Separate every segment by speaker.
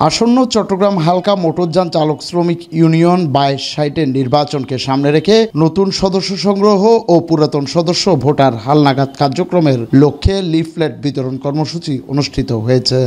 Speaker 1: আসন্ন চট্টগ্রাম হালকা মোটরযান চালক শ্রমিক ইউনিয়ন 22 সাইটের নির্বাচনকে সামনে রেখে নতুন সদস্য সংগ্রহ ও পুরাতন সদস্য ভোটার হালনাগাদ কার্যক্রমের লক্ষ্যে লিফলেট বিতরণ কর্মসূচি অনুষ্ঠিত হয়েছে।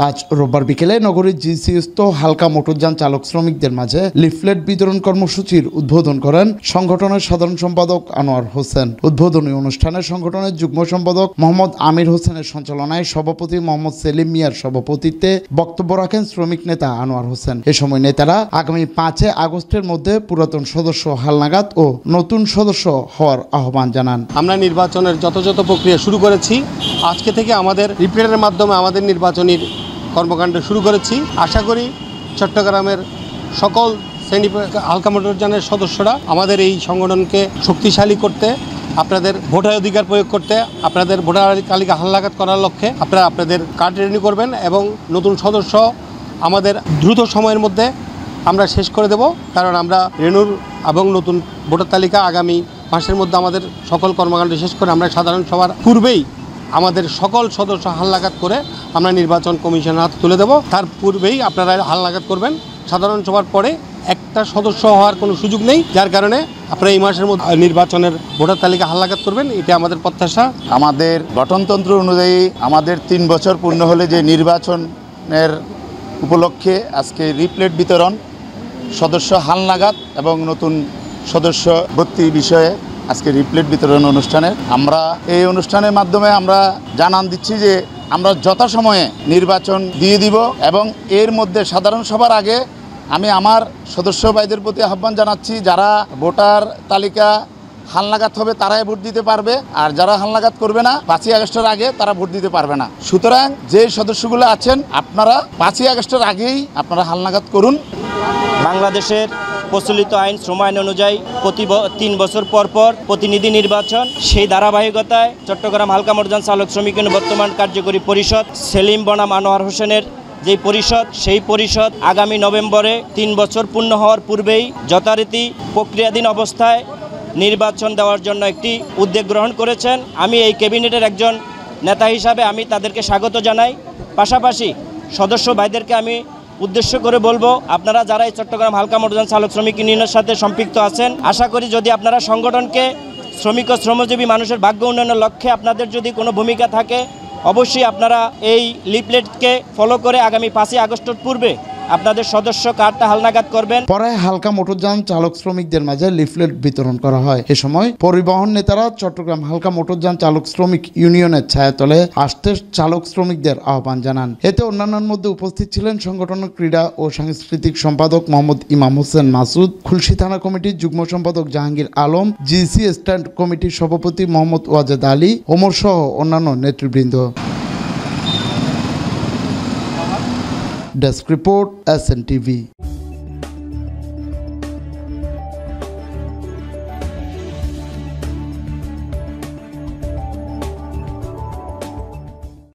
Speaker 1: আজ রোববার বিকেলে নগরীর জিসিস্থ হালকা মোটরযান চালক শ্রমিকদের মাঝে লিফলেট বিতরণ কর্মসূচির উদ্বোধন করেন সংগঠনের সাধারণ সম্পাদক আনোয়ার হোসেন। উদ্বোধনী অনুষ্ঠানে সংগঠনের যুগ্ম সম্পাদক মোহাম্মদ আমির হোসেনের সঞ্চালনায় সভাপতি মোহাম্মদ সেলিম মিয়ার সভাপতিত্বে বক্তব্য রাখেন শ্রমিক নেতা আনোয়ার হোসেন। এ সময় নেতারা আগামী 5 আগস্টের মধ্যে পুরাতন সদস্য হালনাগাদ ও নতুন সদস্য হওয়ার আহ্বান জানান।
Speaker 2: আমরা নির্বাচনের যথাযথ প্রক্রিয়া শুরু করেছি। আজকে থেকে আমাদের লিফলেটের মাধ্যমে আমাদের নির্বাচনী কর্মকাণ্ড শুরু করেছি। আশা করি চট্টগ্রামের সকল শ্রেণী হালকা মোটরযানের সদস্যরা আমাদের এই সংগঠনকে শক্তিশালী করতে, আপনাদের ভোটার অধিকার প্রয়োগ করতে, আপনাদের ভোটার তালিকা হালনাগাদ করার লক্ষ্যে আপনারা আপনাদের কার্ড রিনিউ করবেন এবং নতুন সদস্য আমাদের দ্রুত সময়ের মধ্যে আমরা শেষ করে দেব। কারণ আমরা রিনিউর এবং নতুন ভোটার তালিকা আগামী মাসের মধ্যে আমাদের সকল কর্মকাণ্ড শেষ করে আমরা সাধারণ সভার পূর্বেই আমাদের সকল সদস্য হালনাগাদ করে আমরা নির্বাচন কমিশনের হাতে তুলে দেব। তার পূর্বেই আপনারা হালনাগাদ করবেন। সাধারণ সভার পরে একটা সদস্য হওয়ার কোনো সুযোগ নেই, যার কারণে আপনারা এই মাসের মধ্যে নির্বাচনের ভোটার তালিকা হালনাগাদ করবেন, এটা আমাদের প্রত্যাশা।
Speaker 3: আমাদের গঠনতন্ত্র অনুযায়ী আমাদের 3 বছর পূর্ণ হলে যে নির্বাচনের উপলক্ষে আজকে লিফলেট বিতরণ, সদস্য হালনাগাদ এবং নতুন সদস্য ভর্তি বিষয়ে আজকে লিফলেট বিতরণ অনুষ্ঠানের আমরা এই অনুষ্ঠানের মাধ্যমে আমরা জানান দিচ্ছি যে আমরা যথাসময়ে নির্বাচন দিয়ে দিব এবং এর মধ্যে সাধারণ সভার আগে আমি আমার সদস্য ভাইদের প্রতি আহ্বান জানাচ্ছি, যারা ভোটার তালিকা হালনাগাদ হবে তারাই ভোট দিতে পারবে, আর যারা হালনাগাদ করবে না 5 আগস্টের আগে তারা ভোট দিতে পারবে না। সুতরাং যে সদস্যগুলো আছেন আপনারা 5 আগস্টের আগেই আপনারা হালনাগাদ করুন।
Speaker 4: বাংলাদেশের প্রচলিত আইন শ্রম আইন অনুযায়ী প্রতি 3 বছর পর পর প্রতিনিধি নির্বাচন, সেই ধারাবাহিকতায় চট্টগ্রাম হালকা মোটরযান চালক শ্রমিক বর্তমান কার্যকরী পরিষদ সেলিম বনাম আনোয়ার হোসেনের যে পরিষদ, সেই পরিষদ আগামী নভেম্বরে 3 বছর পূর্ণ হওয়ার পূর্বেই যথারীতি প্রক্রিয়াধীন অবস্থায় নির্বাচন দেওয়ার জন্য একটি উদ্যোগ গ্রহণ করেছেন। আমি এই ক্যাবিনেটের একজন নেতা হিসাবে আমি তাদেরকে স্বাগত জানাই। পাশাপাশি সদস্য ভাইদেরকে আমি উদ্দেশ্য করে বলবো, আপনারা যারা এই চট্টগ্রাম হালকা মোটরযান চালক শ্রমিক ইউনিয়নের সাথে সম্পৃক্ত আছেন, আশা করি যদি আপনারা সংগঠনকে শ্রমিক ও শ্রমজীবী মানুষের ভাগ্য উন্নয়নের লক্ষ্যে আপনাদের যদি কোনো ভূমিকা থাকে, অবশ্যই আপনারা এই লিফলেটকে ফলো করে আগামী 5 আগস্টের পূর্বে আপনাদের সদস্য কার্ডটা হালনাগাদ করবেন।
Speaker 1: পরে হালকা মোটরযান চালক শ্রমিকদের মাঝে লিফলেট বিতরণ করা হয়। এ সময় পরিবহন নেতারা চট্টগ্রাম হালকা মোটরযান চালক শ্রমিক ইউনিয়নের ছায়াতলে আসতে চালক শ্রমিকদের আহ্বান জানান। এতে অন্যান্যের মধ্যে উপস্থিত ছিলেন সংগঠনের ক্রীড়া ও সাংস্কৃতিক সম্পাদক মোহাম্মদ ইমাম হোসেন মাসুদ, খুলশী থানা কমিটির যুগ্ম সম্পাদক জাহাঙ্গীর আলম, জিসি স্ট্যান্ড কমিটির সভাপতি মোহাম্মদ ওয়াজেদ আলী, ওমর সহ অন্যান্য নেতৃবৃন্দ। Desk report SNTV।